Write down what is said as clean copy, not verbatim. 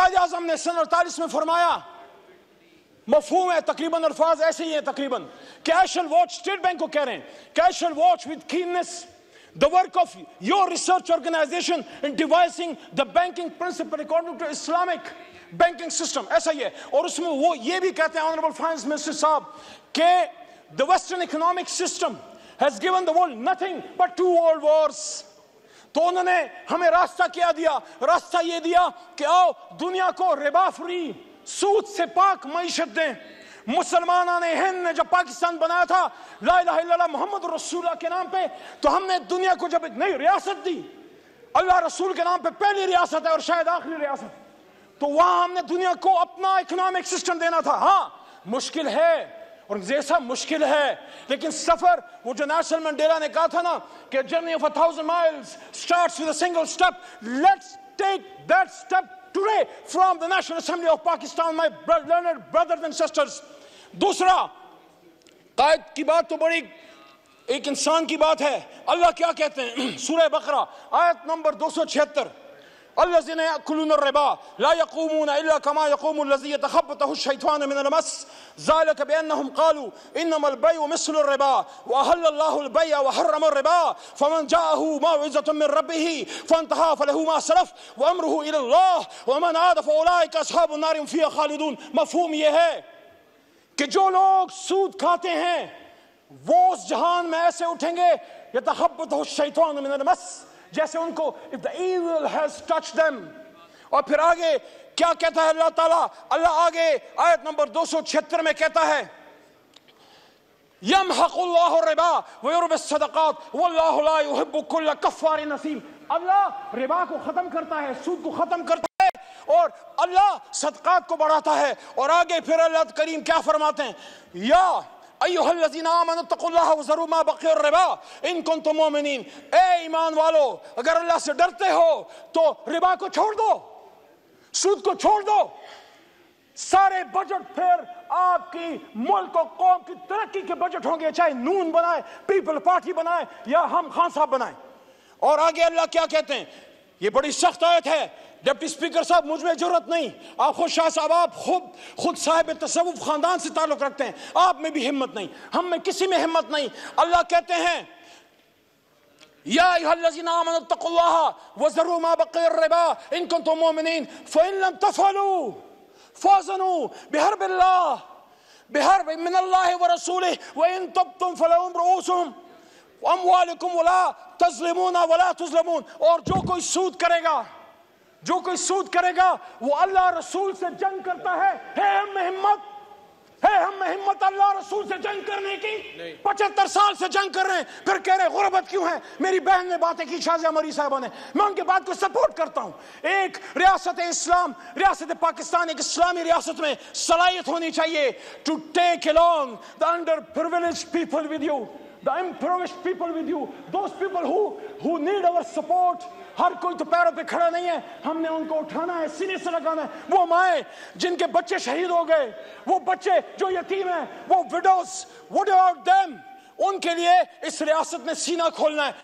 قائد اعظم نے سن 48 میں فرمایا، مفہوم ہے تقریباً، الفاظ ایسے ہی ہیں تقریباً، کہ I shall watch، state bank کو کہہ رہے ہیں کہ I shall watch with keenness the work of your research organization in devising the banking principle according to Islamic banking system. ایسا ہی ہے، اور اس میں وہ یہ بھی کہتے ہیں Honorable Finance Minister صاحب کہ the Western economic system has given the world nothing but 2 world wars. تو انہوں نے ہمیں راستہ کیا دیا؟ راستہ یہ دیا کہ آؤ دنیا کو ربا فری، سود سے پاک معیشت دیں۔ مسلمانان ہند نے جب پاکستان بنایا تھا لا الہ الا اللہ محمد رسول اللہ کے نام پہ، تو ہم نے دنیا کو جب ایک نئی ریاست دی، اللہ رسول کے نام پہ پہلی ریاست ہے اور شاید آخری ریاست، تو وہاں ہم نے دنیا کو اپنا اکنامک سسٹم دینا تھا۔ ہاں مشکل ہے، اور جیسا مشکل ہے، لیکن سفر، وہ جو نیلسن منڈیلا نے کہا تھا نا کہ journey of 1000 miles starts with a single step. Let's take that step today from the National Assembly of Pakistan, my learned brothers and sisters. دوسرا، قائد کی بات تو بڑی ایک انسان کی بات ہے۔ اللہ کیا کہتے ہیں؟ سورہ بقرہ آیت نمبر 276، الذين يأكلون الربا لا يقومون إلا كما يقوم الذي يتخبطه الشيطان من المس ذلك بأنهم قالوا إنما البيع مثل الربا وأحل الله البيع وحرم الربا فمن جاءه موعظة من ربه فانتهى فله ما سلف وأمره إلى الله ومن عاد فأولئك أصحاب النار هم فيها خالدون۔ مفہوم یہ ہے کہ جو لوگ سود کھاتے ہیں وہ اس جہان میں ایسے اٹھیں گے يتخبطه الشيطان من المس، جیسے ان کو if the evil has touched them۔ اور پھر آگے کیا کہتا ہے اللہ تعالیٰ؟ اللہ آگے آیت نمبر 276 میں کہتا ہے یمحق اللہ الربا ویربی الصدقات واللہ لا يحب كل کفار نثیم۔ اللہ ربا کو ختم کرتا ہے، سود کو ختم کرتا ہے، اور اللہ صدقات کو بڑھاتا ہے۔ اور آگے پھر اللہ کریم کیا فرماتے ہیں؟ یا ایھا الذین آمنوا اتقوا اللہ وذروا ما بقی الربا ان کنتم مؤمنین، اے ایمان والو اگر اللہ سے ڈرتے ہو تو ربا کو چھوڑ دو، سود کو چھوڑ دو۔ سارے بجٹ پھر آپ کی ملک و قوم کی ترقی کے بجٹ ہوں گے، چاہے نون بنائے، پیپل پارٹی بنائے یا ہم خان صاحب بنائیں۔ اور آگے اللہ کیا کہتے ہیں؟ یہ بڑی سخت آیت ہے، ڈپٹی اسپیکر صاحب مجھ میں جرت نہیں، آپ خود شاہ صاحب آپ خود صاحب تصوف خاندان سے تعلق رکھتے ہیں، آپ میں بھی ہمت نہیں، ہم میں کسی میں ہمت نہیں۔ اللہ کہتے ہیں یا ایھا الذین آمنوا اتقوا اللہ وذروا ما بقی الربا ان کنتم مؤمنین فإن لم تفعلوا فاذنوا بحرب من اللہ ورسولہ وإن تبتم فلکم رؤوس اموالکم ولا تظلمون ولا تظلمون۔ اور جو کوئی سود کرے گا، جو کوئی سود کرے گا وہ اللہ رسول سے جنگ کرتا ہے ہم میں ہمت ہے، ہم میں ہمت اللہ رسول سے جنگ کرنے کی؟ 75 سال سے جنگ کر رہے ہیں، پھر کہہ رہے ہیں غربت کیوں ہے؟ میری بہن نے باتیں کی شازیہ مری صاحبہ نے، میں ان کی بات کو سپورٹ کرتا ہوں۔ ایک ریاست اسلام، ریاست پاکستان ایک اسلامی ریاست میں صلاحیت ہونی چاہیے to take along the underprivileged people with you, the impoverished people with you, those people who need our support۔ ہر کوئی تو پیروں پہ کھڑا نہیں ہے، ہم نے ان کو اٹھانا ہے، سینے سے لگانا ہے۔ وہ مائیں جن کے بچے شہید ہو گئے، وہ بچے جو یتیم ہیں، وہ وڈوز، what about them؟ ان کے لیے اس ریاست نے سینہ کھولنا ہے۔